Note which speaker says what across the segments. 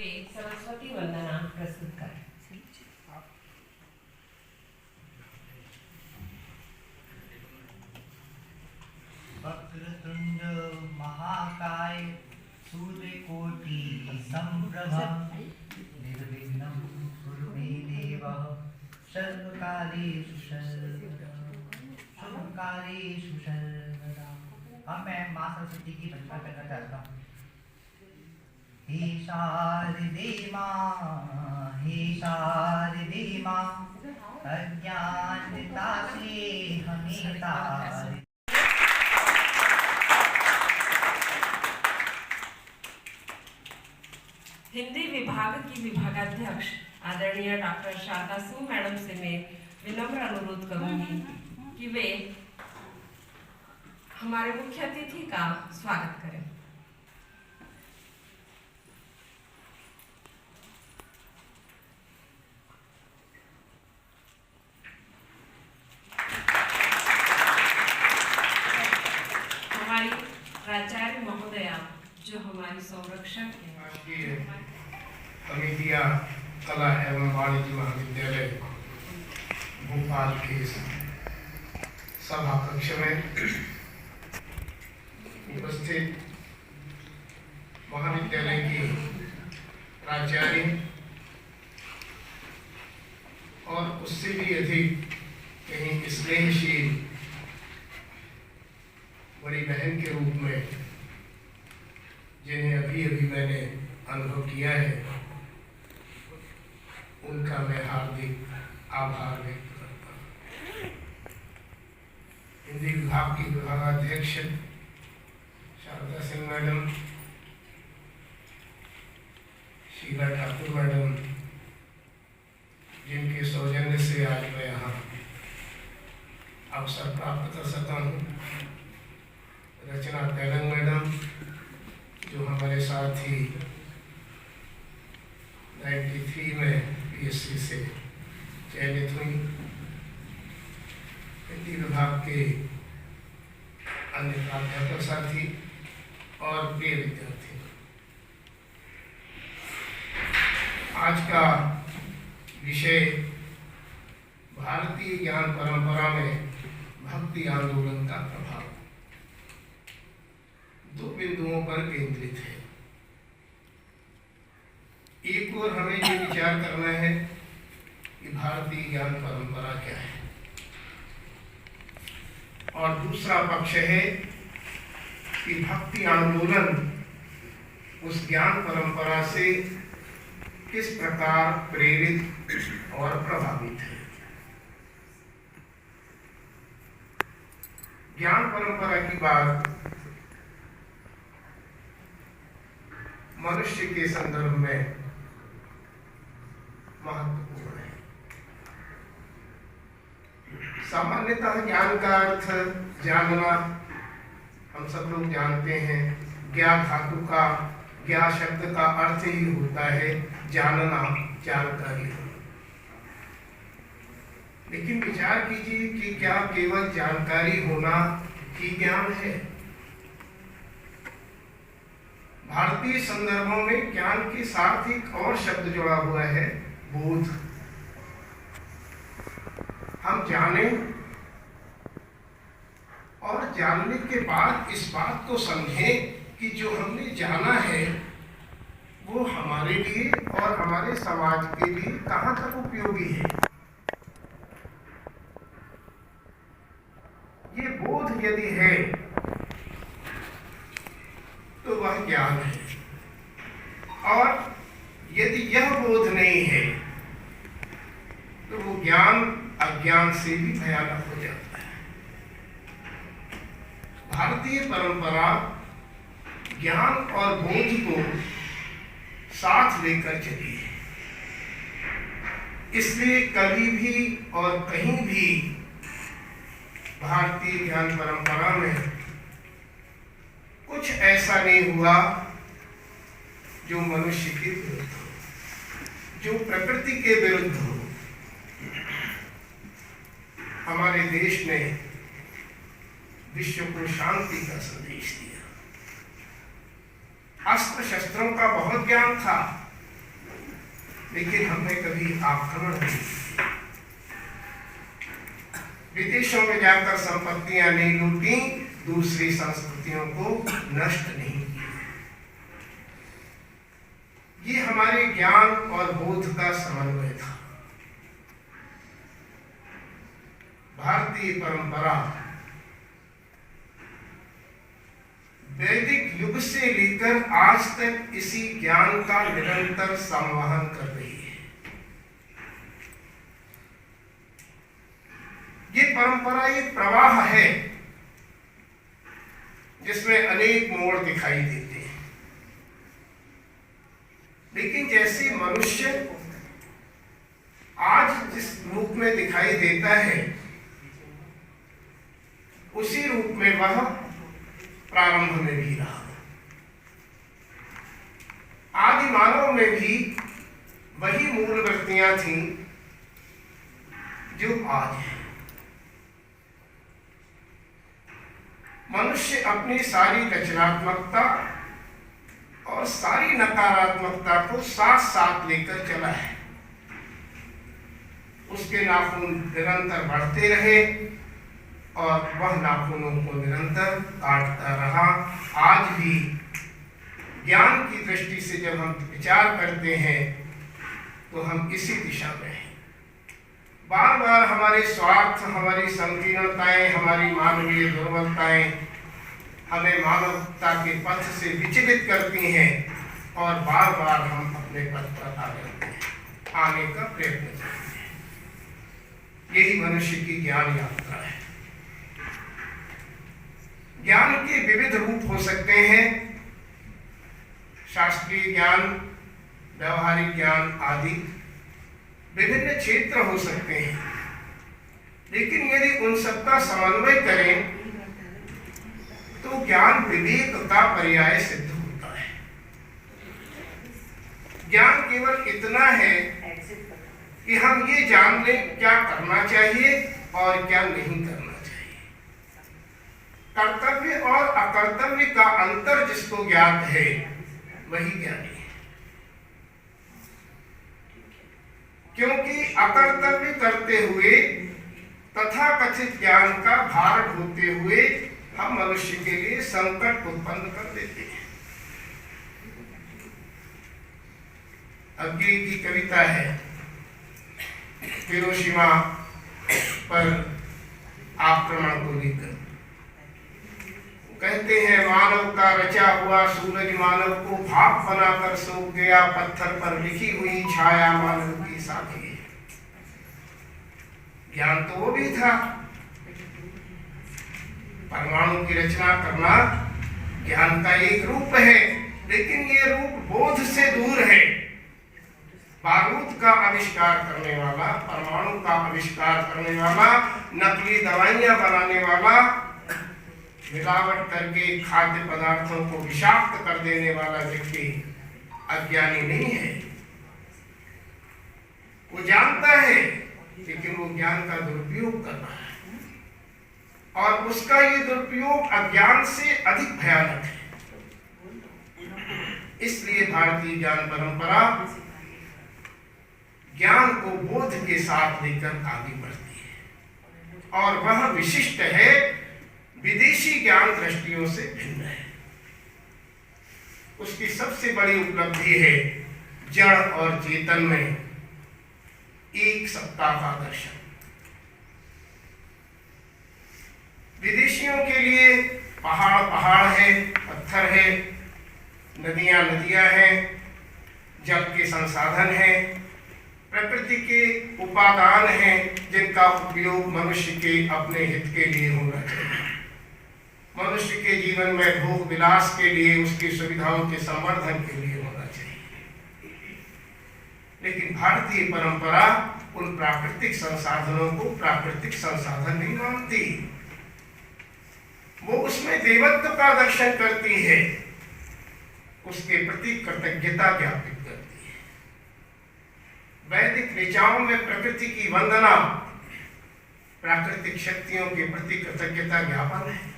Speaker 1: वे सरस्वती वंदना प्रस्तुत करें।
Speaker 2: वक्रतुंड महाकाय सूर्यकोटि संप्रभा निर्विघ्नं कुरु मे देव सर्वकार्येषु सर्वदा शुभकार्येषु सर्वदा। अब मैं माँ सरस्वती की वंदना करना चाहता हूँ। हे शारदे माँ अज्ञानता से हमें तार।
Speaker 1: हिंदी विभाग की विभागाध्यक्ष आदरणीय डॉक्टर शारदा सिंह मैडम से मैं विनम्र अनुरोध करूंगी कि वे हमारे मुख्य अतिथि का स्वागत करें। हमारी प्राचार्य महोदया जो हमारी संरक्षक है,
Speaker 3: कमेटिया कला एवं वाणिज्य महाविद्यालय भोपाल के सभा कक्ष में उपस्थित महाविद्यालय की प्राचार्य और उससे भी अधिक कहीं स्नेहशील बड़ी बहन के रूप में जिन्हें अभी अभी मैंने अनुभव किया है, उनका मैं हार्दिक आभार व्यक्त करता हूँ। हिंदी विभाग की विभागाध्यक्ष शारदा सिंह मैडम, शीला ठाकुर मैडम, जिनके सौजन्य से आज मैं यहाँ अवसर प्राप्त कर सका हूँ, रचना तेलंग मैडम जो हमारे साथ ही 93 में पीएससी से चयनित हुई, हिंदी विभाग के अन्य प्राध्यापक साथी और प्रिय विद्यार्थी, आज का विषय भारतीय ज्ञान परंपरा में भक्ति आंदोलन का प्रभाव दो बिंदुओं पर केंद्रित है। एक और हमें ये विचार करना है कि भारतीय ज्ञान परंपरा क्या है, और दूसरा पक्ष है कि भक्ति आंदोलन उस ज्ञान परंपरा से किस प्रकार प्रेरित और प्रभावित है। ज्ञान परंपरा की बात मनुष्य के संदर्भ में महत्वपूर्ण है। सामान्यतः ज्ञान का अर्थ जानना, हम सब लोग जानते हैं। ज्ञा धातु का, ज्ञा शब्द का अर्थ ही होता है जानना, जानकारी होना। लेकिन विचार कीजिए कि क्या केवल जानकारी होना ही ज्ञान है? भारतीय संदर्भों में ज्ञान के साथ एक और शब्द जुड़ा हुआ है, बोध। हम जाने और जानने के बाद इस बात को समझें कि जो हमने जाना है वो हमारे लिए और हमारे समाज के लिए कहाँ तक उपयोगी है। ये बोध यदि है तो वह ज्ञान है, और यदि यह बोध नहीं है तो वो ज्ञान अज्ञान से भी भयानक हो जाता है। भारतीय परंपरा ज्ञान और बोध को साथ लेकर चली है, इसलिए कभी भी और कहीं भी भारतीय ज्ञान परंपरा में कुछ ऐसा नहीं हुआ जो मनुष्य के विरुद्ध हो, जो प्रकृति के विरुद्ध हो। हमारे देश ने विश्व को शांति का संदेश दिया। अस्त्र शस्त्रों का बहुत ज्ञान था, लेकिन हमने कभी आक्रमण नहीं किया। विदेशों में जाकर संपत्तियां नहीं लूटी, दूसरी संस्कृतियों को नष्ट नहीं किया। ये हमारे ज्ञान और बोध का समन्वय था। भारतीय परंपरा वैदिक युग से लेकर आज तक इसी ज्ञान का निरंतर संवहन कर रही है। ये परंपरा एक प्रवाह है जिसमें अनेक मोड़ दिखाई देते हैं, लेकिन जैसे मनुष्य आज जिस रूप में दिखाई देता है उसी रूप में वह प्रारंभ में भी रहा। आदि मानव में भी वही मूल वृत्तियां थीं जो आज है। मनुष्य अपनी सारी रचनात्मकता और सारी नकारात्मकता को साथ साथ लेकर चला है। उसके नाखून निरंतर बढ़ते रहे और वह नाखूनों को निरंतर काटता रहा। आज भी ज्ञान की दृष्टि से जब हम विचार करते हैं तो हम इसी दिशा में हैं। बार बार हमारे स्वार्थ, हमारी संकीर्णताएं, हमारी मानवीय दुर्बलताएं हमें मानवता के पथ से विचलित करती हैं और बार बार हम अपने पथ पर आने का प्रयत्न करते हैं। यही मनुष्य की ज्ञान यात्रा है। ज्ञान के विविध रूप हो सकते हैं, शास्त्रीय ज्ञान, व्यवहारिक ज्ञान आदि विभिन्न क्षेत्र हो सकते हैं, लेकिन यदि उन सबका समन्वय करें तो ज्ञान विवेक का पर्याय सिद्ध होता है। ज्ञान केवल इतना है कि हम ये जान लें क्या करना चाहिए और क्या नहीं करना चाहिए। कर्तव्य और अकर्तव्य का अंतर जिसको ज्ञात है वही ज्ञानी है, क्योंकि अकर्तव्य करते हुए तथा कथित ज्ञान का भार ढोते हुए हम मनुष्य के लिए संकट उत्पन्न कर देते हैं। अग्नि की कविता है हिरोशिमा पर आक्रमण को लेकर। कहते हैं मानव का रचा हुआ सूरज मानव को भाप बनाकर सूख गया, पत्थर पर लिखी हुई छाया मानव की साथी है। ज्ञान तो वो भी था, परमाणु की रचना करना ज्ञान का एक रूप है, लेकिन ये रूप बोध से दूर है। बारूद का आविष्कार करने वाला, परमाणु का आविष्कार करने वाला, नकली दवाइयां बनाने वाला, मिलावट करके खाद्य पदार्थों को विषाक्त कर देने वाला व्यक्ति अज्ञानी नहीं है। वो जानता है, लेकिन वो ज्ञान का दुरुपयोग कर रहा है और उसका ये दुरुपयोग अज्ञान से अधिक भयानक है। इसलिए भारतीय ज्ञान परंपरा ज्ञान को बोध के साथ लेकर आगे बढ़ती है और वह विशिष्ट है, विदेशी ज्ञान दृष्टियों से भिन्न है। उसकी सबसे बड़ी उपलब्धि है जड़ और चेतन में एक सत्ता का दर्शन। विदेशियों के लिए पहाड़ पहाड़ है, पत्थर है, नदियां नदियां हैं, जल के संसाधन हैं, प्रकृति के उपादान हैं जिनका उपयोग मनुष्य के अपने हित के लिए होना चाहिए। मनुष्य के जीवन में भोग विलास के लिए, उसकी सुविधाओं के संवर्धन के लिए होना चाहिए। लेकिन भारतीय परंपरा उन प्राकृतिक संसाधनों को प्राकृतिक संसाधन नहीं मानती। वो उसमें देवत्व का दर्शन करती है, उसके प्रति कृतज्ञता ज्ञापित करती है। वैदिक ऋचाओं में प्रकृति की वंदना प्राकृतिक शक्तियों के प्रति कृतज्ञता ज्ञापन है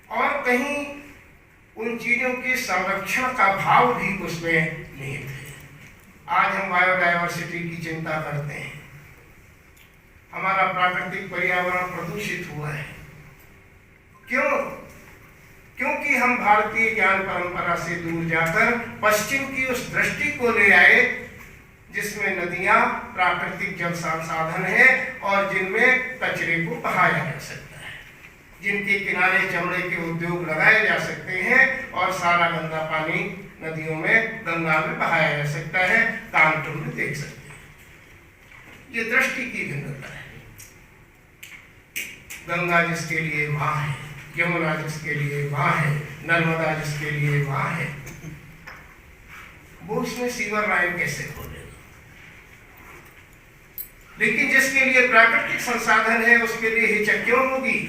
Speaker 3: और कहीं उन चीजों के संरक्षण का भाव भी उसमें निहित है। आज हम बायोडायवर्सिटी की चिंता करते हैं, हमारा प्राकृतिक पर्यावरण प्रदूषित हुआ है। क्यों? क्योंकि हम भारतीय ज्ञान परंपरा से दूर जाकर पश्चिम की उस दृष्टि को ले आए जिसमें नदियां प्राकृतिक जल संसाधन है और जिनमें कचरे को बहाया जा सकता है, जिनके किनारे चमड़े के उद्योग लगाए जा सकते हैं और सारा गंदा पानी नदियों में, गंगा में बहाया जा सकता है। कानपुर में देख सकते हैं, ये दृष्टि की भिन्नता है। गंगा जिसके लिए मां है, यमुना जिसके लिए मां है, नर्मदा जिसके लिए मां है, वो उसमें सीवर लाइन कैसे खोलेगा? लेकिन जिसके लिए प्राकृतिक संसाधन है उसके लिए हिचक क्यों होगी?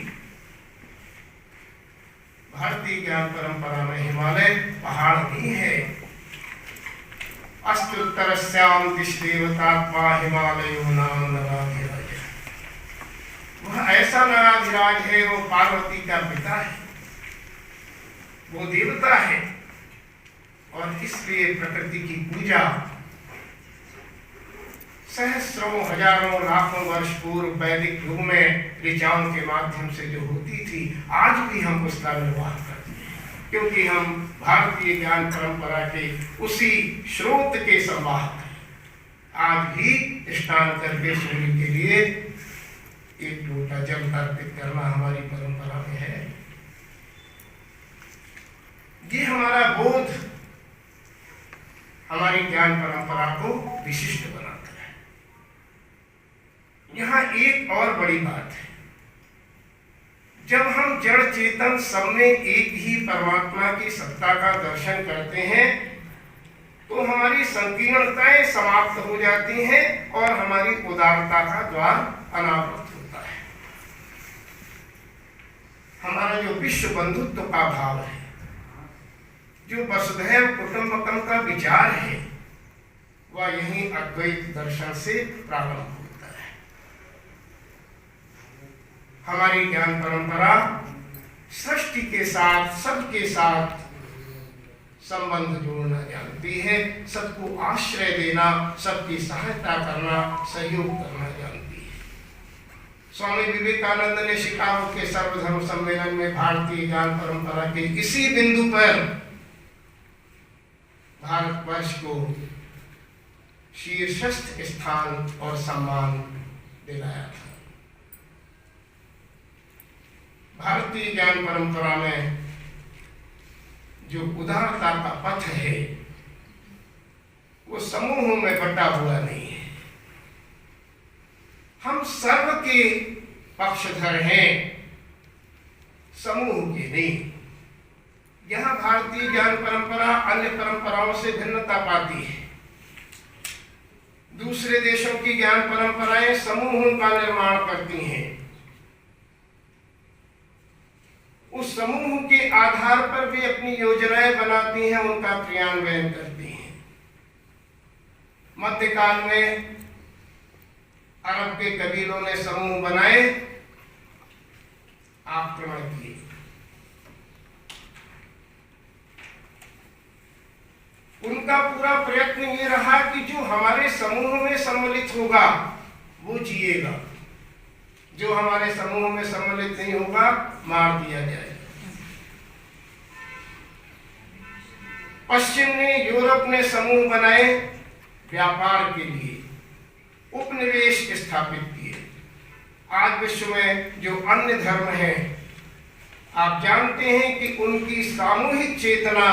Speaker 3: भारतीय ज्ञान परंपरा में हिमालय पहाड़ नहीं है। अस्तुत्तरस्याम दिशदेवतात्मा हिमालयो नाम नराधिराज। वह ऐसा नराधिराज है, वो पार्वती का पिता है, वो देवता है और इसलिए प्रकृति की पूजा सहस्रों, हजारों, लाखों वर्ष पूर्व वैदिक युग में ऋचाओं के माध्यम से जो होती थी, आज भी हम उसका निर्वाह करते हैं, क्योंकि हम भारतीय ज्ञान परंपरा के उसी स्रोत के संवाहक हैं। आज भी स्नान करके सूर्य के लिए एक लोटा जल अर्पित करना हमारी परंपरा में है। ये हमारा बोध हमारी ज्ञान परंपरा को विशिष्ट बनाता है। यहाँ एक और बड़ी बात है, जब हम जड़ चेतन सब में एक ही परमात्मा की सत्ता का दर्शन करते हैं तो हमारी संकीर्णताएं समाप्त हो जाती हैं और हमारी उदारता का द्वार अनावृत होता है। हमारा जो विश्व बंधुत्व का भाव है, जो वसुधैव कुटुंबकम का विचार है, वह यही अद्वैत दर्शन से प्रारंभ होता है। हमारी ज्ञान परंपरा सृष्टि के साथ, सबके साथ संबंध जोड़ना जानती है, सबको आश्रय देना, सबकी सहायता करना, सहयोग करना जानती है। स्वामी विवेकानंद ने शिकागो के सर्वधर्म सम्मेलन में भारतीय ज्ञान परंपरा के इसी बिंदु पर भारतवर्ष को शीर्षस्थ स्थान और सम्मान दिलाया था। भारतीय ज्ञान परंपरा में जो उदारता का पथ है वो समूहों में बटा हुआ नहीं है। हम सर्व के पक्षधर हैं, समूह के नहीं। यह भारतीय ज्ञान परंपरा अन्य परंपराओं से भिन्नता पाती है। दूसरे देशों की ज्ञान परंपराएं समूहों का निर्माण करती हैं, उस समूह के आधार पर भी अपनी योजनाएं बनाती हैं, उनका क्रियान्वयन करती हैं। मध्यकाल में अरब के कबीलों ने समूह बनाए, आक्रमण किए। उनका पूरा प्रयत्न ये रहा कि जो हमारे समूह में सम्मिलित होगा वो जिएगा, जो हमारे समूह में सम्मिलित नहीं होगा मार दिया जाएगा। पश्चिम ने, यूरोप ने समूह बनाए व्यापार के लिए, उपनिवेश स्थापित किए। आज विश्व में जो अन्य धर्म हैं, आप जानते हैं कि उनकी सामूहिक चेतना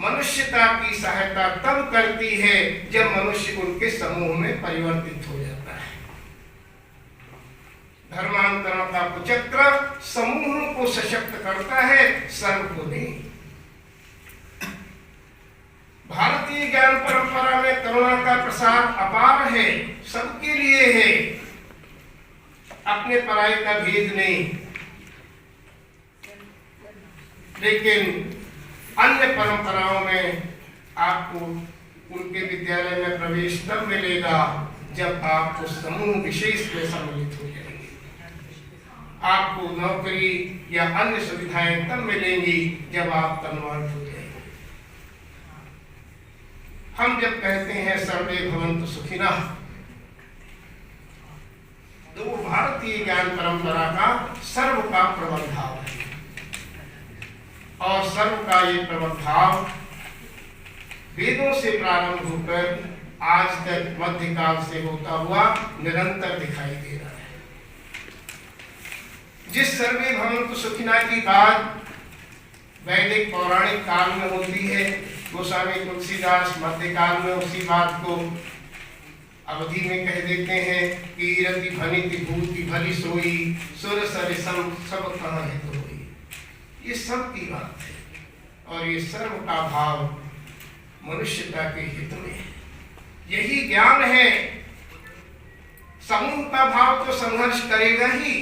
Speaker 3: मनुष्यता की सहायता तब करती है जब मनुष्य उनके समूह में परिवर्तित हो जाता है। धर्मांतरण का कुचक्र समूह को सशक्त करता है, सर्व को नहीं। भारतीय ज्ञान परंपरा में करुणा का प्रसार अपार है, सबके लिए है, अपने पराई का भेद नहीं। लेकिन अन्य परंपराओं में आपको उनके विद्यालय में प्रवेश तब मिलेगा जब आप उस समूह विशेष में सम्मिलित हो जाएंगे। आपको नौकरी या अन्य सुविधाएं तब मिलेंगी जब आप कन्वर्ट हो जाएंगे। हम जब कहते हैं सर्वे भवन्तु सुखिनः, तो वो भारतीय ज्ञान परंपरा का सर्व का प्रबल भाव है। और सर्व का ये प्रबल भाव वेदों से प्रारंभ होकर आज तक मध्यकाल से होता हुआ निरंतर दिखाई दे रहा है। जिस सर्वे भवन्तु सुखिनः की बात वैदिक पौराणिक काल में होती है, गोस्वामी तुलसीदास मध्यकाल में उसी बात को अवधि में कह देते हैं कि रति भनिति भूति भली सोई सुर सरिसम सब कहाँ है तो होई। ये सब की बात है और ये सर्व का भाव मनुष्यता के हित में है। यही ज्ञान है। समूह का भाव तो संघर्ष करेगा ही।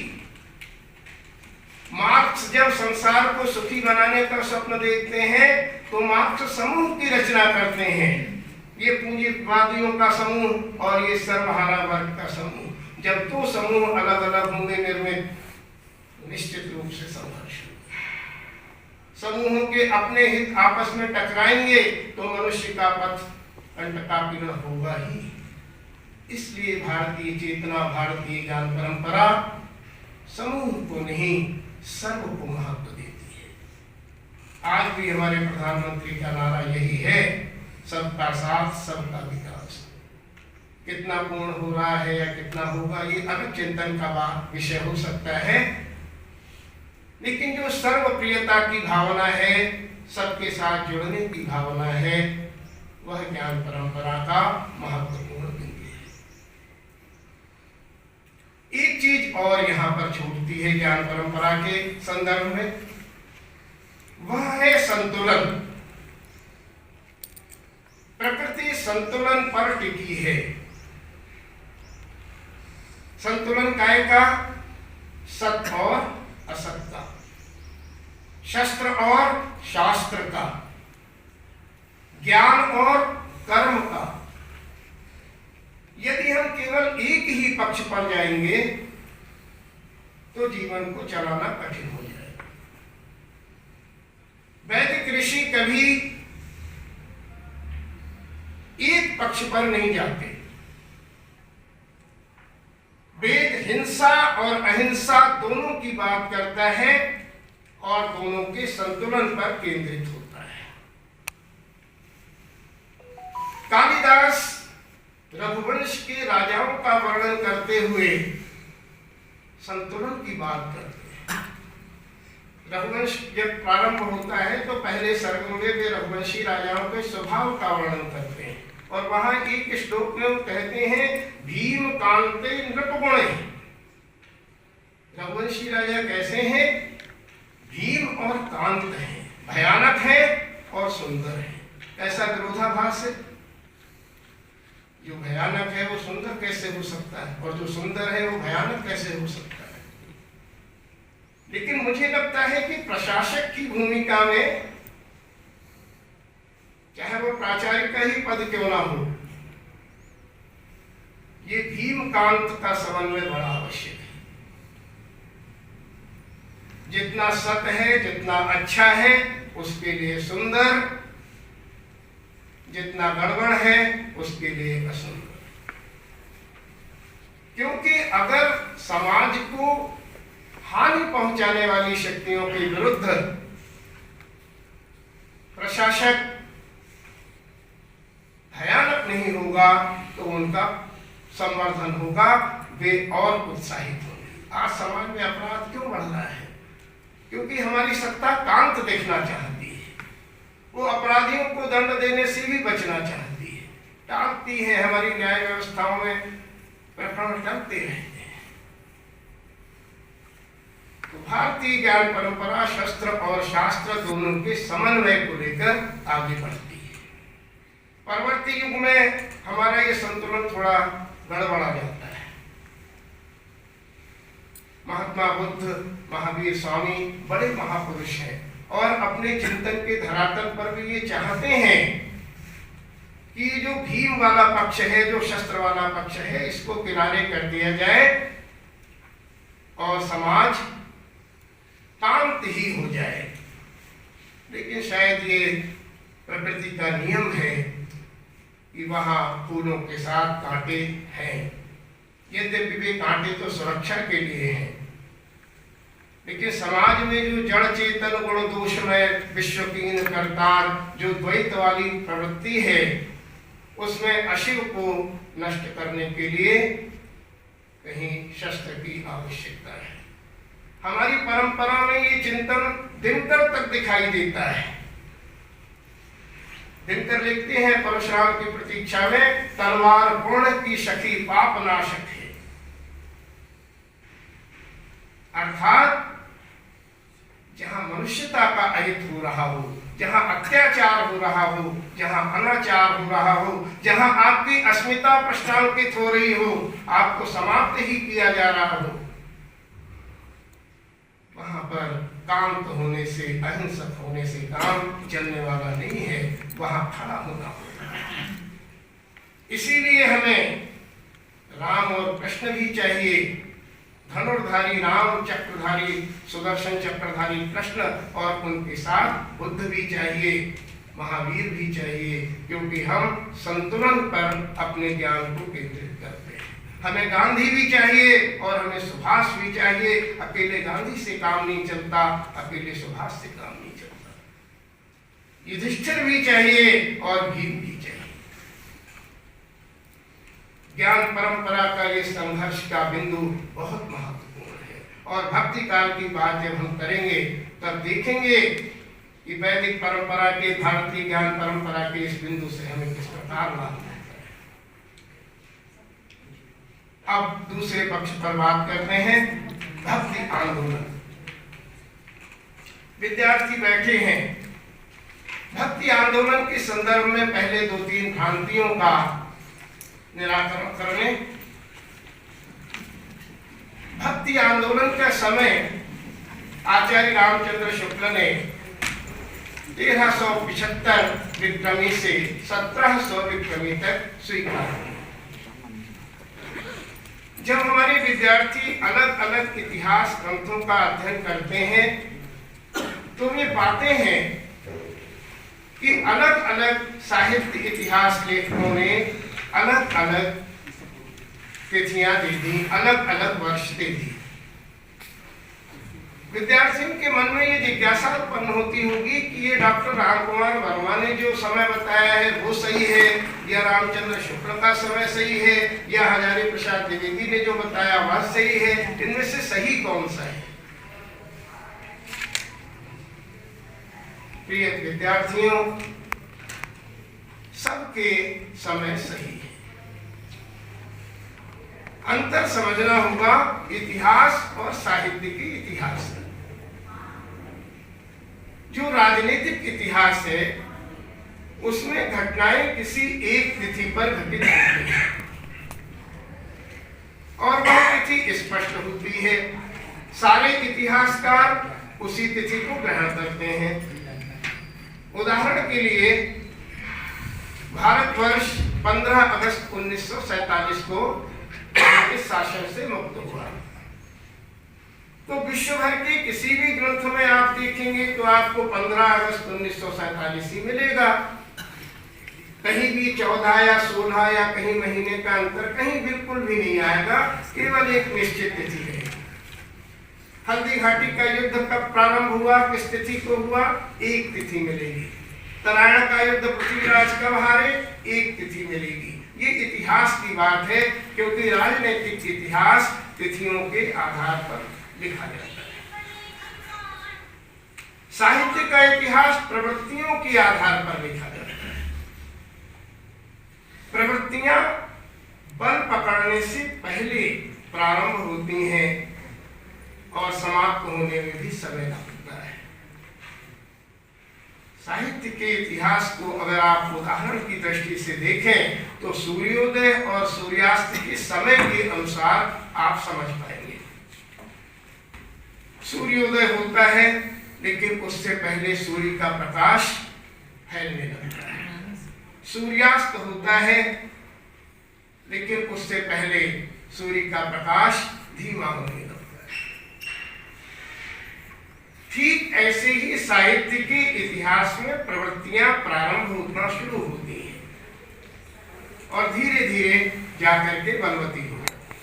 Speaker 3: मार्क्स जब संसार को सुखी बनाने का स्वप्न देखते हैं तो मार्क्स समूह की रचना करते हैं। ये पूंजीवादियों का समूह और ये सर्वहारा वर्ग का समूह। जब दो समूह अलग अलग होंगे निर्मित, निश्चित रूप से संघर्ष होगा। समूहों के अपने हित आपस में टकराएंगे तो मनुष्य का पथ कंटकाकीर्ण होगा ही। इसलिए भारतीय चेतना, भारतीय ज्ञान परंपरा समूह को नहीं सर्व को महत्व देती है। आज भी हमारे प्रधानमंत्री का नारा यही है, सबका साथ सबका विकास। कितना पूर्ण हो रहा है या कितना होगा ये अलग चिंतन का विषय हो सकता है, लेकिन जो सर्वप्रियता की भावना है, सबके साथ जुड़ने की भावना है, वह ज्ञान परंपरा का महत्वपूर्ण बिंदु है। एक चीज और यहाँ पर छूटती है ज्ञान परंपरा के संदर्भ में, वह है संतुलन। प्रकृति संतुलन पर टिकी है। संतुलन काय का? सत्य और असत्य का, शस्त्र और शास्त्र का, ज्ञान और कर्म का। यदि हम केवल एक ही पक्ष पर जाएंगे तो जीवन को चलाना कठिन हो जाएगा। वैदिक ऋषि कभी एक पक्ष पर नहीं जाते। वेद हिंसा और अहिंसा दोनों की बात करता है और दोनों के संतुलन पर केंद्रित होता है। कालिदास रघुवंश के राजाओं का वर्णन करते हुए संतुलन की बात करते हैं। रघुवंश जब प्रारंभ होता है तो पहले सर्ग में वे रघुवंशी राजाओं के स्वभाव का वर्णन करते हैं और वहां एक श्लोक में वो कहते हैं भीम कांते नृपगुणे। रघुवंशी राजा कैसे हैं? भीम और कांत हैं, भयानक है और सुंदर है। ऐसा विरोधाभास है। जो भयानक है वो सुंदर कैसे हो सकता है और जो सुंदर है वो भयानक कैसे हो सकता है? लेकिन मुझे लगता है कि प्रशासक की भूमिका में, चाहे वो प्राचार्य का ही पद क्यों ना हो, ये भीम कांत का समन्वय बड़ा आवश्यक है। जितना सत्य है, जितना अच्छा है उसके लिए सुंदर, जितना गड़बड़ है उसके लिए असुंदर। क्योंकि अगर समाज को हानि पहुंचाने वाली शक्तियों के विरुद्ध प्रशासक भयानक नहीं होगा तो उनका संवर्धन होगा, वे और उत्साहित होंगे। आज समाज में अपराध क्यों बढ़ रहा है? क्योंकि हमारी सत्ता कांत देखना चाहती है। वो अपराधियों को दंड देने से भी बचना चाहती है, टालती है। हमारी न्याय व्यवस्थाओं में प्रकरण टलते रहते हैं। तो भारतीय ज्ञान परंपरा शस्त्र और शास्त्र दोनों के समन्वय को लेकर आगे बढ़ती है। परवर्ती युग में हमारा ये संतुलन थोड़ा गड़बड़ा जाता है। महात्मा बुद्ध, महावीर स्वामी बड़े महापुरुष हैं और अपने चिंतन के धरातल पर भी ये चाहते हैं कि जो भीम वाला पक्ष है, जो शस्त्र वाला पक्ष है, इसको किनारे कर दिया जाए और समाज शांत ही हो जाए। लेकिन शायद ये प्रकृति का नियम है कि वहाँ फूलों के साथ कांटे हैं। यद्यपि वे कांटे तो सुरक्षा के लिए हैं, लेकिन समाज में जो जड़ चेतन गुण दोषमय विश्व कीन करतार जो द्वैत वाली प्रवृत्ति है, उसमें अशिव को नष्ट करने के लिए कहीं शस्त्र की आवश्यकता है। हमारी परंपरा में ये चिंतन दिनकर तक दिखाई देता है। दिनकर लिखते हैं परशुराम की प्रतीक्षा में, तलवार पूर्ण की सखी पाप नाशक है। अर्थात जहां मनुष्यता का अहित हो रहा हो, जहां अत्याचार हो रहा हो, जहां अनाचार हो रहा हो, जहां आपकी अस्मिता प्रश्नांकित हो रही हो, आपको समाप्त ही किया जा रहा हो, वहां पर काम तो होने से, अहिंसक होने से काम चलने वाला नहीं है, वहां खड़ा होना होता है। इसीलिए हमें राम और कृष्ण भी चाहिए, धनुर्धारी राम, चक्रधारी सुदर्शन चक्रधारी कृष्ण, और उनके साथ बुद्ध भी चाहिए, महावीर भी चाहिए, क्योंकि हम संतुलन पर अपने ज्ञान को केंद्रित करते हैं। हमें गांधी भी चाहिए और हमें सुभाष भी चाहिए। अकेले गांधी से काम नहीं चलता, अकेले सुभाष से काम नहीं चलता। युधिष्ठिर भी चाहिए और भीम भी चाहिए। ज्ञान परंपरा का ये संघर्ष का बिंदु बहुत महत्वपूर्ण है। और भक्ति काल की बात जब हम करेंगे तब देखेंगे कि वैदिक परंपरा के, भारतीय ज्ञान परंपरा के इस बिंदु से हमें किस प्रकार लाभ मिलता है। अब दूसरे पक्ष पर बात करते हैं, भक्ति आंदोलन। विद्यार्थी बैठे हैं। भक्ति आंदोलन के संदर्भ में पहले 2-3 भ्रांतियों का निराकरण करने। भक्ति आंदोलन का समय आचार्य रामचंद्र शुक्ल ने 1375 विक्रमी से 1700 विक्रमी तक स्वीकार किया। जब हमारे विद्यार्थी अलग अलग इतिहास ग्रंथों का अध्ययन करते हैं तो वे पाते हैं कि अलग अलग साहित्य इतिहास लेखकों ने अलग अलग तिथियां दे दी, अलग अलग वर्ष दे दी। विद्यार्थियों के मन में ये जिज्ञासा उत्पन्न होती होगी कि ये डॉक्टर रामकुमार वर्मा ने जो समय बताया है वो सही है, या रामचंद्र शुक्ल का समय सही है, या हजारी प्रसाद द्विवेदी ने जो बताया वह सही है। इनमें से सही कौन सा है? प्रिय विद्यार्थियों, सबके समय सही है। अंतर समझना होगा इतिहास और साहित्य के इतिहास। जो राजनीतिक इतिहास है उसमें घटनाएं किसी एक तिथि पर घटित होती हैं और वह तिथि स्पष्ट होती है। सारे इतिहासकार उसी तिथि को ग्रहण करते हैं। उदाहरण के लिए भारतवर्ष 15 अगस्त 1947 को इस शासन से मुक्त हुआ। तो विश्व भर के किसी भी ग्रंथ में आप देखेंगे तो आपको 15 अगस्त 1947 ही मिलेगा। कहीं भी 14 या 16 या कहीं महीने का अंतर कहीं बिल्कुल भी नहीं आएगा, केवल एक निश्चित तिथि है। हल्दी घाटी का युद्ध कब प्रारंभ हुआ, किस तिथि को हुआ, एक तिथि मिलेगी। तराइन का युद्ध पृथ्वीराज कब हारे, एक तिथि मिलेगी। ये इतिहास की बात है, क्योंकि राजनीतिक इतिहास तिथियों के आधार पर लिखा जाता है। साहित्य का इतिहास प्रवृत्तियों के आधार पर लिखा जाता है। प्रवृत्तियां बल पकड़ने से पहले प्रारंभ होती हैं और समाप्त होने में भी समय लगता है। साहित्य के इतिहास को अगर आप उदाहरण की दृष्टि से देखें तो सूर्योदय और सूर्यास्त के समय के अनुसार आप समझ पाएंगे। सूर्योदय होता है लेकिन उससे पहले सूर्य का प्रकाश फैलने लगता है। सूर्यास्त होता है लेकिन उससे पहले सूर्य का प्रकाश धीमा होने लगता है। ठीक ऐसे ही साहित्य के इतिहास में प्रवृत्तियां प्रारंभ होना शुरू होती हैं। और धीरे धीरे जाकर के बलवती हो जाती है।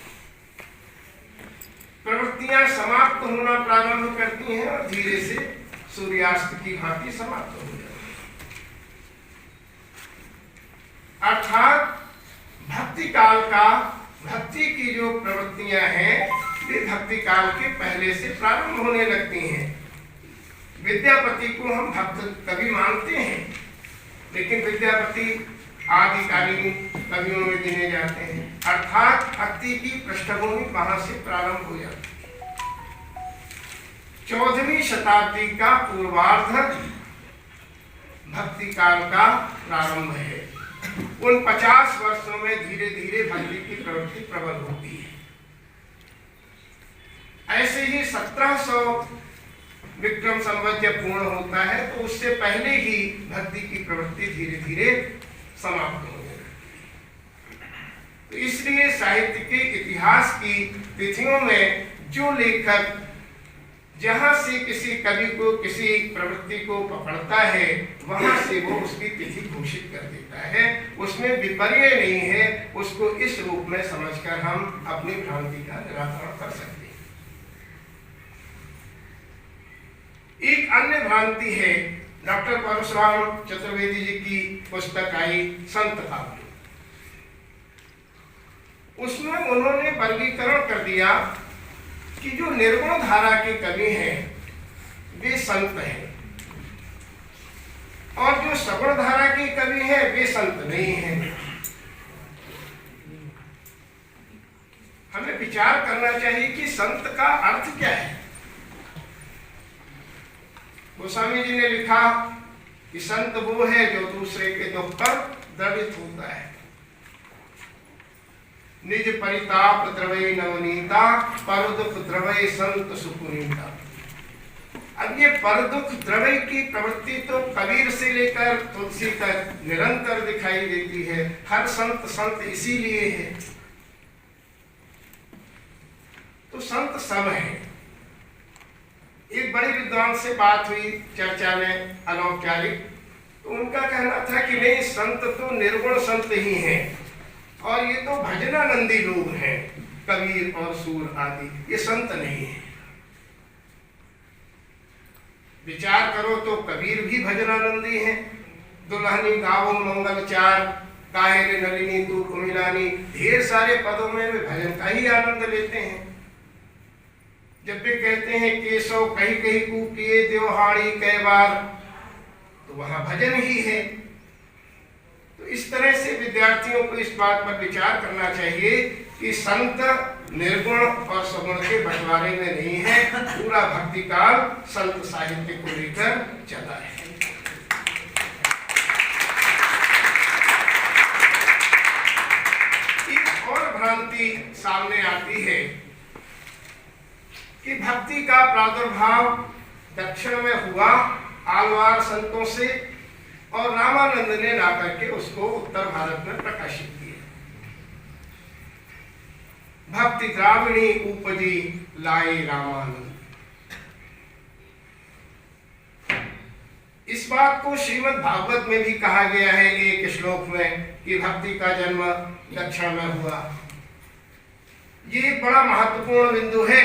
Speaker 3: प्रवृत्तियां समाप्त होना प्रारंभ करती हैं और धीरे से सूर्यास्त की भांति समाप्त हो जाती है। अर्थात भक्ति काल का, भक्ति की जो प्रवृत्तियां हैं वे भक्ति काल के पहले से प्रारंभ होने लगती हैं। विद्यापति को हम भक्त कवि मानते हैं, लेकिन विद्यापति आदिकालीन कवियों में गिने जाते हैं। अर्थात भक्ति की पृष्ठभूमि वहां से प्रारंभ हो जाती है। 14वीं शताब्दी का पूर्वार्ध भक्ति काल का प्रारंभ है। उन 50 वर्षों में धीरे धीरे भक्ति की प्रवृत्ति प्रबल होती है। ऐसे ही 1700 विक्रम संवत जब पूर्ण होता है तो उससे पहले ही भक्ति की प्रवृत्ति धीरे धीरे समाप्त हो जाती है। तो इसलिए साहित्य के इतिहास की तिथियों में जो लेखक जहां से किसी कवि को, किसी प्रवृत्ति को पकड़ता है, वहां से वो उसकी तिथि घोषित कर देता है। उसमें विपर्य नहीं है। उसको इस रूप में समझकर हम अपनी भ्रांति का निराकरण कर सकते हैं। एक अन्य भ्रांति है, डॉक्टर परशुराम चतुर्वेदी जी की पुस्तक आई संत काव्य, उसमें उन्होंने वर्गीकरण कर दिया कि जो निर्गुण धारा के कवि हैं वे संत हैं और जो सगुण धारा के कवि हैं वे संत नहीं हैं। हमें विचार करना चाहिए कि संत का अर्थ क्या है। गोस्वामी जी ने लिखा कि संत वो है जो दूसरे के दुख पर द्रवित होता है। निज परिताप द्रवै नवनीता, पर दुख द्रवै संत सुपुनीता। अब ये पर दुख द्रवै की प्रवृत्ति तो कबीर से लेकर तुलसी तक निरंतर दिखाई देती है। हर संत संत इसीलिए है। तो संत सब है। एक बड़े विद्वान से बात हुई चर्चा में अनौपचारिक, तो उनका कहना था कि नहीं, संत तो निर्गुण संत ही हैं और ये तो भजनानंदी लोग हैं, कबीर और सूर आदि, ये संत नहीं है। विचार करो तो कबीर भी भजनानंदी हैं। दुल्हनी गावो मंगल चार, काहे रे नलिनी तू कुमिलानी, ढेर सारे पदों में वे भजन का ही आनंद लेते हैं। जब भी कहते हैं केशव कहीं कहीं कूपिए देवहाड़ी कई बार, तो वहां भजन ही है। तो इस तरह से विद्यार्थियों को इस बात पर विचार करना चाहिए कि संत निर्गुण और सगुण के बंटवारे में नहीं है। पूरा भक्ति काल संत साहित्य को लेकर चला है। एक और भ्रांति सामने आती है कि भक्ति का प्रादुर्भाव दक्षिण में हुआ आलवार संतों से और रामानंद ने ला करके उसको उत्तर भारत में प्रकाशित किया। भक्ति द्राविणी उपजी लाए रामानंद। इस बात को श्रीमद् भागवत में भी कहा गया है एक श्लोक में कि भक्ति का जन्म दक्षिण में हुआ। ये एक बड़ा महत्वपूर्ण बिंदु है।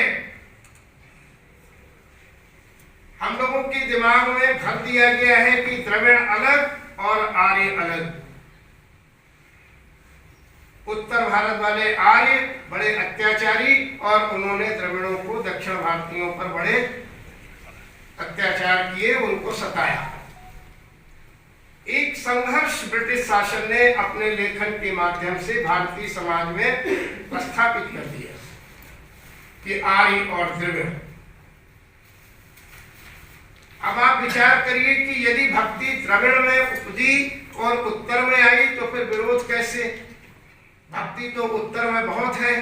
Speaker 3: हम लोगों के दिमाग में भर दिया गया है कि द्रविड़ अलग और आर्य अलग। उत्तर भारत वाले आर्य बड़े अत्याचारी और उन्होंने द्रविड़ों को, दक्षिण भारतीयों पर बड़े अत्याचार किए, उनको सताया। एक संघर्ष ब्रिटिश शासन ने अपने लेखन के माध्यम से भारतीय समाज में स्थापित कर दिया कि आर्य और द्रविड़। अब आप विचार करिए कि यदि भक्ति द्रविड़ में उपजी और उत्तर में आई तो फिर विरोध कैसे? भक्ति तो उत्तर में बहुत है।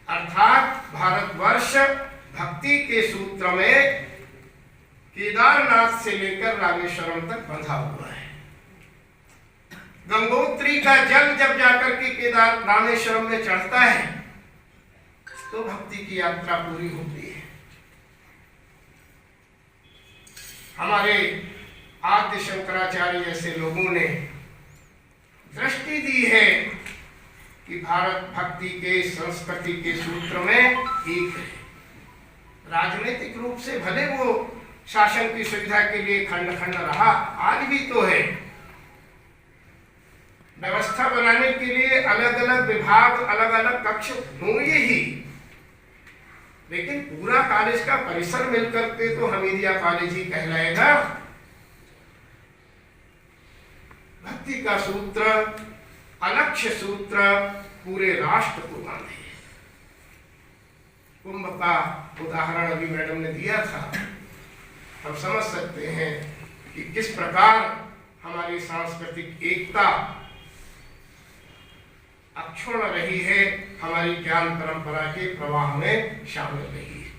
Speaker 3: अर्थात भारतवर्ष भक्ति के सूत्र में केदारनाथ से लेकर रामेश्वरम तक बंधा हुआ है। गंगोत्री का जल जब जाकर के केदार रामेश्वरम में चढ़ता है तो भक्ति की यात्रा पूरी होती है। हमारे आद्य शंकराचार्य जैसे लोगों ने दृष्टि दी है कि भारत भक्ति के संस्कृति के सूत्र में एक है। राजनीतिक रूप से भले वो शासन की सुविधा के लिए खंड खंड रहा, आज भी तो है। व्यवस्था बनाने के लिए अलग अलग विभाग, अलग अलग कक्ष होंगे ही, लेकिन पूरा कॉलेज का परिसर मिलकर के तो हमीदिया कॉलेज ही कहलाएगा। भक्ति का सूत्र, अलक्ष्य सूत्र पूरे राष्ट्र को बांधे। कुंभ का उदाहरण अभी मैडम ने दिया था, हम समझ सकते हैं कि किस प्रकार हमारी सांस्कृतिक एकता अक्षुण्ण रही है, हमारी ज्ञान परंपरा के प्रवाह में शामिल रही है।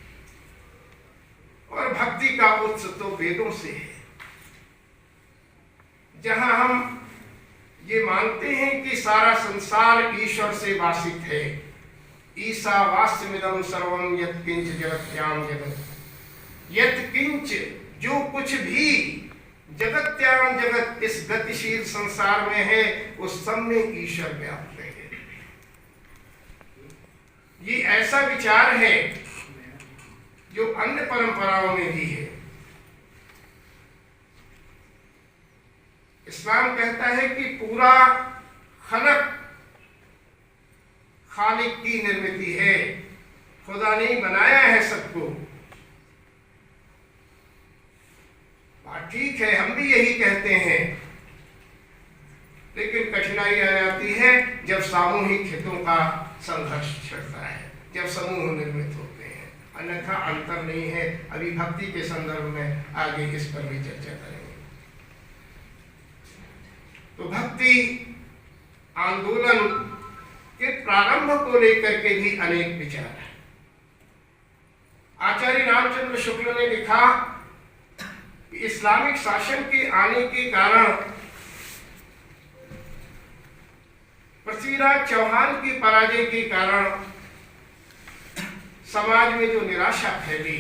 Speaker 3: और भक्ति का उत्स तो वेदों से है, जहां हम ये मानते हैं कि सारा संसार ईश्वर से वासित है। ईशावास्यमिदं सर्वं यत्किंच जगत्याम जगत, यत्किंच जो कुछ भी जगत्याम जगत इस गतिशील संसार में है, उस सब में ईश्वर व्याप्त है। ये ऐसा विचार है जो अन्य परंपराओं में भी है। इस्लाम कहता है कि पूरा खलक खालिक की निर्मित है, खुदा ने बनाया है सबको। बात ठीक है, हम भी यही कहते हैं, लेकिन कठिनाई आ जाती है जब सामूहिक हितों का संघर्ष छिड़ता है, जब समूह निर्मित होते हैं। अन्यथा अंतर नहीं है। अभी भक्ति के संदर्भ में आगे इस पर भी चर्चा करेंगे। तो भक्ति आंदोलन के प्रारंभ को लेकर के भी अनेक विचार हैं। आचार्य रामचंद्र शुक्ल ने लिखा कि इस्लामिक शासन के आने के कारण पृथ्वीराज चौहान की पराजय के कारण समाज में जो निराशा फैली,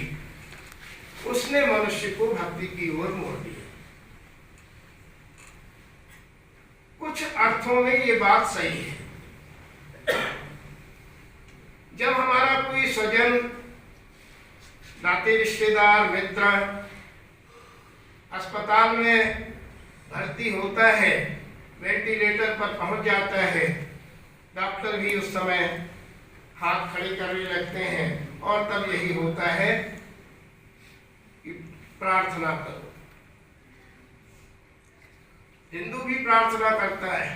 Speaker 3: उसने मनुष्य को भक्ति की ओर मोड़ दिया। कुछ अर्थों में ये बात सही है। जब हमारा कोई स्वजन, नाते रिश्तेदार, मित्र अस्पताल में भर्ती होता है, वेंटिलेटर पर पहुंच जाता है, डॉक्टर भी उस समय हाथ खड़े करने लगते हैं और तब यही होता है कि प्रार्थना करो। हिंदू भी प्रार्थना करता है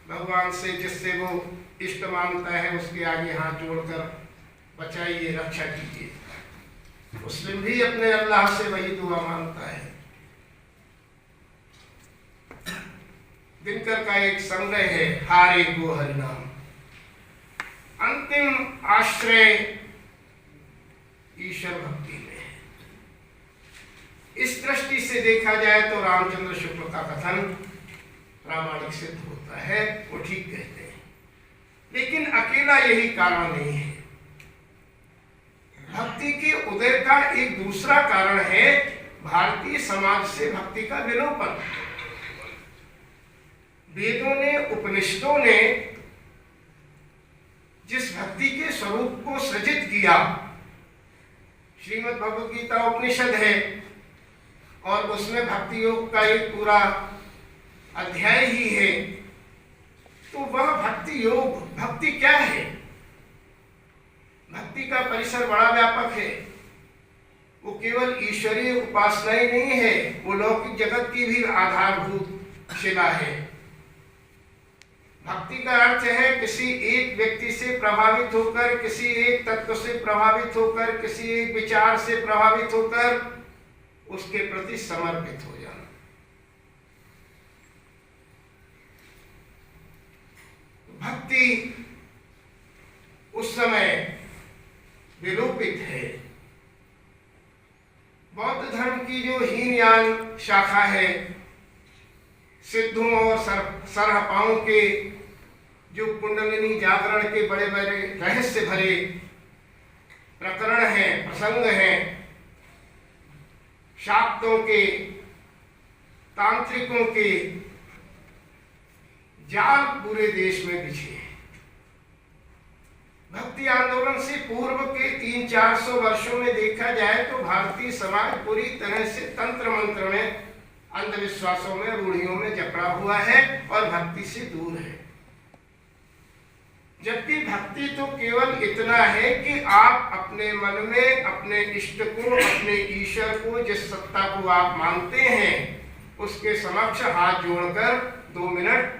Speaker 3: भगवान से, जिससे वो इष्ट मानता है, उसके आगे हाथ जोड़कर बचाइए, रक्षा कीजिए। मुस्लिम भी अपने अल्लाह से वही दुआ मांगता है। दिनकर का एक संग्रह है, हारे को हरिनाम। अंतिम आश्रय ईश्वर भक्ति में है। इस दृष्टि से देखा जाए तो रामचंद्र शुक्ल का कथन प्रामाणिक सिद्ध होता है, वो ठीक कहते हैं। लेकिन अकेला यही कारण नहीं है। भक्ति के उदय का एक दूसरा कारण है भारतीय समाज से भक्ति का विलोपन। वेदों ने, उपनिषदों ने जिस भक्ति के स्वरूप को सृजित किया, श्रीमद् भगवद गीता उपनिषद है और उसमें भक्ति योग का एक पूरा अध्याय ही है। तो वह भक्ति योग, भक्ति क्या है? भक्ति का परिसर बड़ा व्यापक है। वो केवल ईश्वरीय उपासना ही नहीं है, वो लौकिक जगत की भी आधारभूत शिला है। भक्ति का अर्थ है किसी एक व्यक्ति से प्रभावित होकर, किसी एक तत्व से प्रभावित होकर, किसी एक विचार से प्रभावित होकर उसके प्रति समर्पित हो जाना। भक्ति उस समय विलोपित है। बौद्ध धर्म की जो हीनयान शाखा है, सिद्धों और सरहपाओं के जो कुंडलिनी जागरण के बड़े बड़े रहस्य भरे प्रकरण हैं, प्रसंग हैं, शाक्तों के, तांत्रिकों के, जाल पूरे देश में बिछे हैं। भक्ति आंदोलन से पूर्व के 300-400 वर्षों में देखा जाए तो भारतीय समाज पूरी तरह से तंत्र मंत्र में, अंधविश्वासों में, रूढ़ियों में जकड़ा हुआ है और भक्ति से दूर है। जबकि भक्ति तो केवल इतना है कि आप अपने मन में अपने इष्ट को, अपने ईश्वर को, जिस सत्ता को आप मानते हैं, उसके समक्ष हाथ जोड़कर 2 मिनट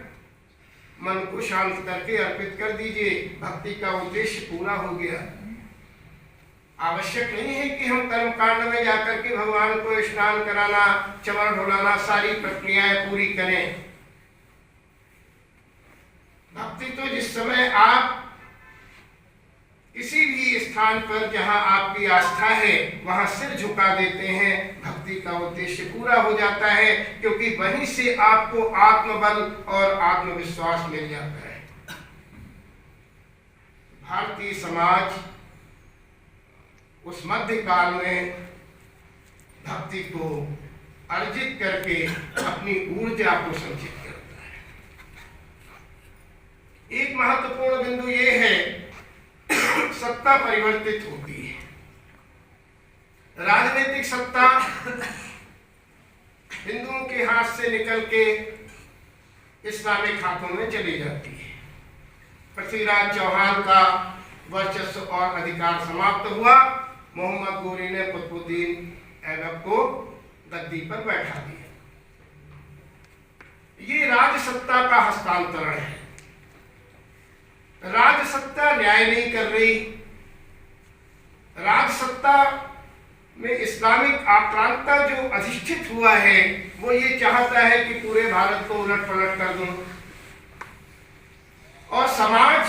Speaker 3: मन को शांत करके अर्पित कर दीजिए। भक्ति का उद्देश्य पूरा हो गया। आवश्यक नहीं है कि हम कर्मकांड में जाकर के भगवान को स्नान कराना, चमर ढुलाना, सारी प्रक्रियाएं पूरी करें। भक्ति तो जिस समय आप किसी भी स्थान पर जहां आपकी आस्था है वहां सिर झुका देते हैं, भक्ति का उद्देश्य पूरा हो जाता है, क्योंकि वहीं से आपको आत्मबल और आत्मविश्वास मिल जाता है। भारतीय समाज उस मध्यकाल में भक्ति को अर्जित करके अपनी ऊर्जा को संचित करता है। एक महत्वपूर्ण बिंदु ये है, सत्ता परिवर्तित होती है। राजनीतिक सत्ता हिंदुओं के हाथ से निकल के इस्लामिक हाथों में चली जाती है। पृथ्वीराज चौहान का वर्चस्व और अधिकार समाप्त हुआ। मोहम्मद गोरी ने कुतुबुद्दीन ऐबक को गद्दी पर बैठा दिया। ये राजसत्ता का हस्तांतरण है। राजसत्ता न्याय नहीं कर रही। राजसत्ता में इस्लामिक आक्रांता जो अधिष्ठित हुआ है वो ये चाहता है कि पूरे भारत को उलट पलट कर दूं, और समाज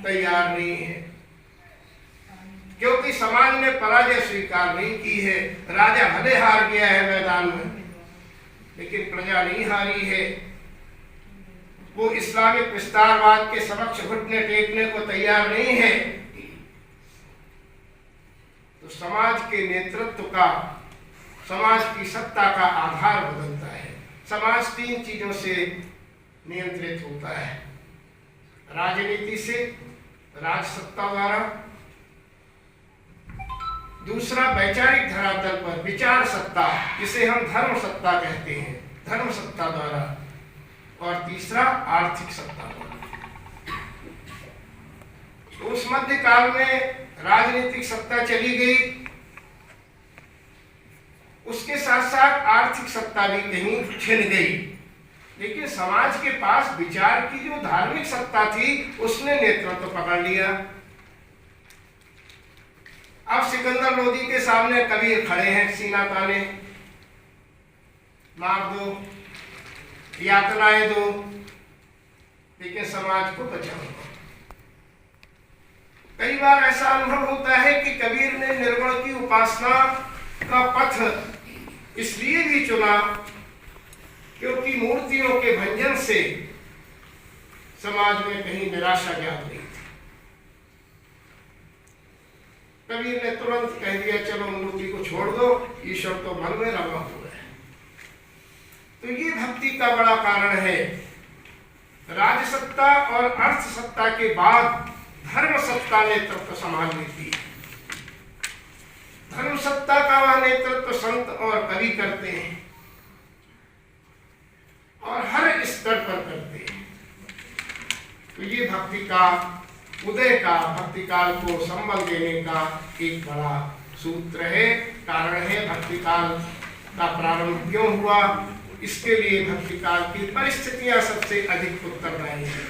Speaker 3: तैयार नहीं है, क्योंकि समाज ने पराजय स्वीकार नहीं की है। राजा भले हार गया है मैदान में, लेकिन प्रजा नहीं हारी है। वो इस्लामिक विस्तारवाद के समक्ष घुटने टेकने को तैयार नहीं है। तो समाज के नेतृत्व का, समाज की सत्ता का आधार बदलता है। समाज 3 चीजों से नियंत्रित होता है, राजनीति से, राजसत्ता द्वारा, दूसरा वैचारिक धरातल पर विचार सत्ता, जिसे हम धर्म सत्ता कहते हैं, धर्म सत्ता द्वारा, और तीसरा आर्थिक सत्ता द्वारा। उस मध्यकाल में राजनीतिक सत्ता चली गई, उसके साथ साथ आर्थिक सत्ता भी कहीं छिन गई, लेकिन समाज के पास विचार की जो धार्मिक सत्ता थी उसने नेतृत्व पकड़ लिया। अब सिकंदर लोदी के सामने कबीर खड़े हैं, सीना ताने, मार दो, यातनाएं दो, लेकिन समाज को बचाओ। कई बार ऐसा अनुभव होता है कि कबीर ने निर्गुण की उपासना का पथ इसलिए भी चुना क्योंकि मूर्तियों के भंजन से समाज में कहीं निराशा जाग रही थी। कबीर ने तुरंत कह दिया, चलो मूर्ति को छोड़ दो, ईश्वर तो मन में रमा हुआ है। तो ये भक्ति का बड़ा कारण है। राजसत्ता और अर्थ सत्ता के बाद धर्म सत्ता नेतृत्व संभाल लेती है। धर्म सत्ता का वह नेतृत्व संत और कवि करते हैं और हर स्तर पर करते हैं। तो ये भक्ति का उदय का, भक्ति काल को संबल देने का एक बड़ा सूत्र है, कारण है। भक्ति काल का प्रारंभ क्यों हुआ, इसके लिए भक्ति काल की परिस्थितियां सबसे अधिक उत्तरदायी है।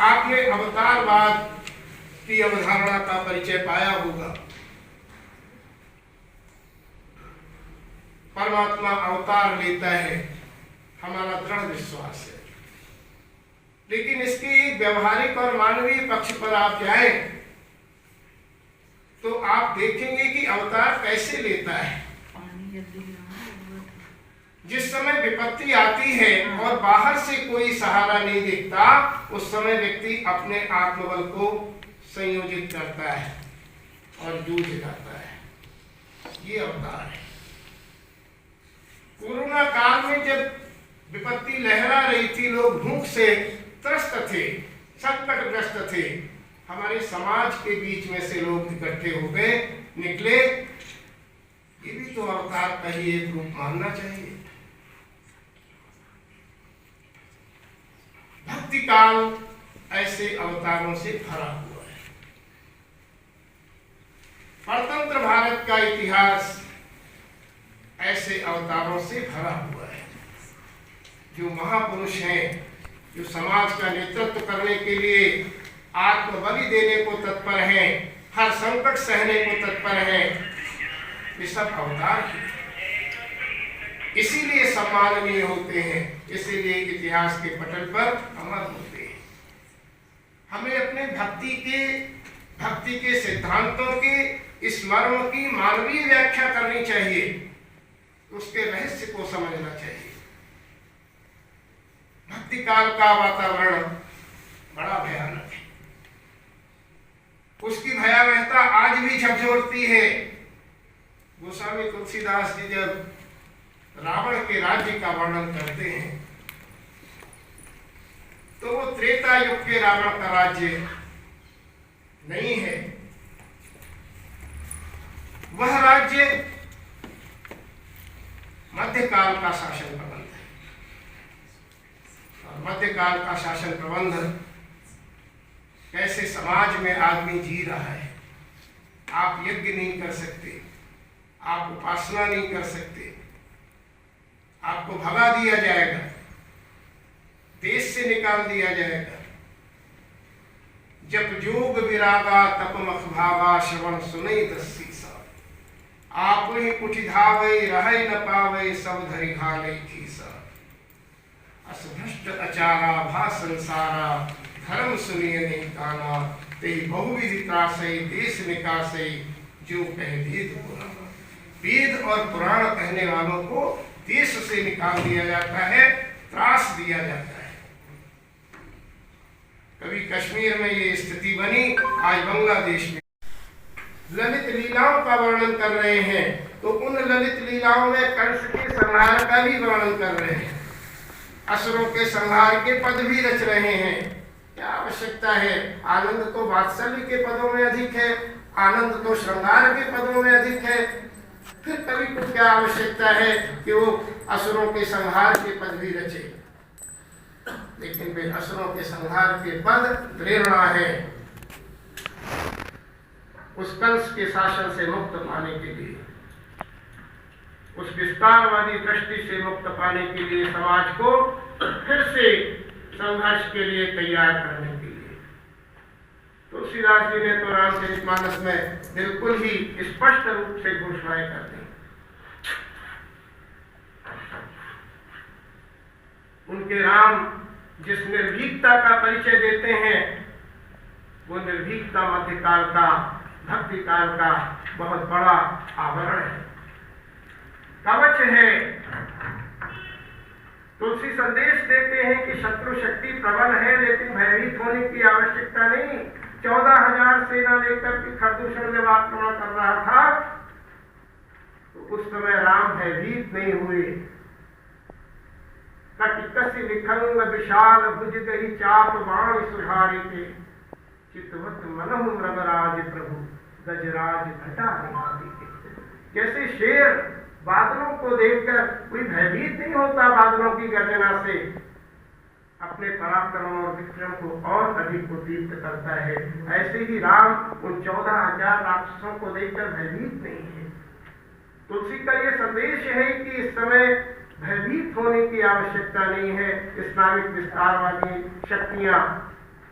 Speaker 3: आपने अवतारवाद की अवधारणा का परिचय पाया होगा। परमात्मा अवतार लेता है, हमारा दृढ़ विश्वास है, लेकिन इसके एक व्यवहारिक और मानवीय पक्ष पर आप जाएं तो आप देखेंगे कि अवतार कैसे लेता है। जिस समय विपत्ति आती है और बाहर से कोई सहारा नहीं दिखता, उस समय व्यक्ति अपने आत्मबल को संयोजित करता है और जूझ जाता है। ये अवतार है। कोरोना काल में जब विपत्ति लहरा रही थी, लोग भूख से त्रस्त थे, संकटग्रस्त थे। हमारे समाज के बीच में से लोग इकट्ठे हो गए, निकले। ये भी तो अवतार का ही एक रूप मानना चाहिए। भक्ति काल ऐसे अवतारों से भरा हुआ है। स्वतंत्र भारत का इतिहास ऐसे अवतारों से भरा हुआ है। जो महापुरुष हैं, जो समाज का नेतृत्व करने के लिए आत्मबलि देने को तत्पर हैं, हर संकट सहने को तत्पर हैं, ये सब अवतार हैं। इसीलिए सम्माननीय होते हैं, इसीलिए इतिहास के पटल पर अमर होते हैं। हमें अपने भक्ति के सिद्धांतों के इस मर्म की मानवीय व्याख्या करनी चाहिए, उसके रहस्य को समझना चाहिए। भक्ति काल का वातावरण बड़ा भयानक है, उसकी भयावहता आज भी झकझोरती है। गोस्वामी तुलसीदास जी जब रावण के राज्य का वर्णन करते हैं तो वो त्रेता युग के रावण का राज्य नहीं है। वह राज्य मध्यकाल का शासन प्रबंध है। और मध्यकाल का शासन प्रबंध कैसे समाज में आदमी जी रहा है। आप यज्ञ नहीं कर सकते, आप उपासना नहीं कर सकते, आपको भगा दिया जाएगा, देश से निकाल दिया जाएगा। जब जोग विरागा तप मख भावा, श्रवण सुनई दस्सी सा, आप ही कुछ धावे रहे न पावे, सब धरि घाले थी सा। असभ्रष्ट अचारा भा संसारा, धर्म सुनिय नहीं काना, ते बहुविधि त्रासई देश निकासई, जो कहे वेद पुराण। वेद और पुराण कहने वालों को देश से निकाल दिया जाता है, त्रास दिया जाता है। कभी कश्मीर में ये स्थिति बनी, आज बांग्लादेश में। ललित लीलाओं का वर्णन कर रहे हैं तो उन ललित लीलाओं में कंस के संहार का भी वर्णन कर रहे हैं, असुरों के संहार के पद भी रच रहे हैं। क्या आवश्यकता है? आनंद तो वात्सल्य के पदों में अधिक है, आनंद तो श्रृंगार के पदों में अधिक है। फिर कभी को क्या आवश्यकता है कि वो असुरों के संहार के पद भी रचे। लेकिन वे असुरों के संहार के पद प्रेरणा है उस कंस के शासन से मुक्त पाने के लिए, उस विस्तारवादी दृष्टि से मुक्त पाने के लिए, समाज को फिर से संघर्ष के लिए तैयार करने के लिए। तुलसीदास जी ने तो रामचरितमानस में बिल्कुल ही स्पष्ट रूप से घोषणाएं कर दी। उनके राम जिस निर्भीकता का परिचय देते हैं, वो निर्भीकता मध्यकाल का, भक्ति काल का बहुत बड़ा आवरण है, कवच है। तुलसी संदेश देते हैं कि शत्रु शक्ति प्रबल है, लेकिन भयभीत होने की आवश्यकता नहीं। 14,000 सेना लेकर के खरदूषण जब आक्रमण कर रहा था तो उस समय राम भयभीत नहीं हुए। कटिकसि निखंग विशाल भुज गही, चाप बाण सुधारि के, चितवत मनहु मृगराज प्रभु, गजराज घटा निहारी के। जैसे शेर बादलों को देखकर कोई भयभीत नहीं होता, बादलों की गर्जना से अपने पराक्रम और विक्रम को और अधिक उद्दीप्त करता है, ऐसे ही राम उन 14,000 राक्षसों को देखकर भयभीत नहीं है। तुलसी का ये संदेश है कि इस समय भयभीत होने की आवश्यकता नहीं है। इस्लामिक विस्तारवादी शक्तियां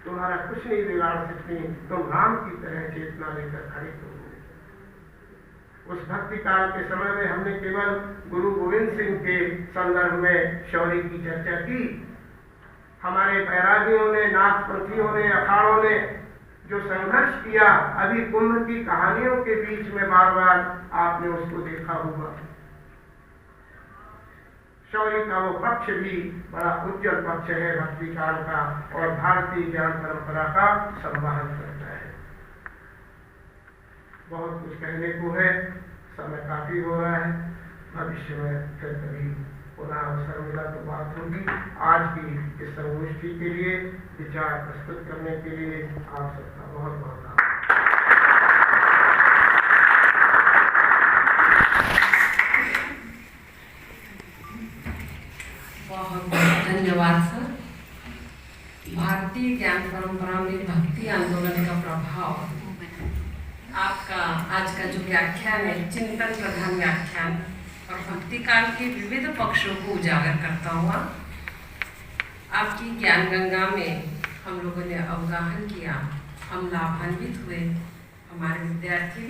Speaker 3: तुम्हारा कुछ नहीं बिगाड़ सकती, तुम राम की तरह चेतना लेकर खड़े हो। उस भक्ति काल के समय में हमने केवल गुरु गोविंद सिंह के संदर्भ में शौर्य की चर्चा की। हमारे बैरागियों ने, नाथपंथियों ने, अखाड़ों ने जो संघर्ष किया, अभी कुंभ की कहानियों के बीच में बार बार आपने उसको देखा होगा। शौर्य का वो पक्ष भी बड़ा उज्जवल पक्ष है भक्ति काल का, और भारतीय ज्ञान परंपरा का संवाहन करता है। बहुत कुछ कहने को है, समय काफी हो रहा है, भविष्य में फिर कभी पुनः अवसर मिला तो बात होगी। आज भी इस संगोष्ठी के लिए विचार प्रस्तुत करने के लिए आप सबका बहुत बहुत
Speaker 1: धन्यवाद सर। भारतीय ज्ञान परंपरा में भक्ति आंदोलन का प्रभाव, आपका आज का जो व्याख्यान है चिंतन प्रधान व्याख्यान और भक्ति काल के विविध पक्षों को उजागर करता हुआ आपकी ज्ञान गंगा में हम लोगों ने अवगाहन किया, हम लाभान्वित हुए, हमारे विद्यार्थी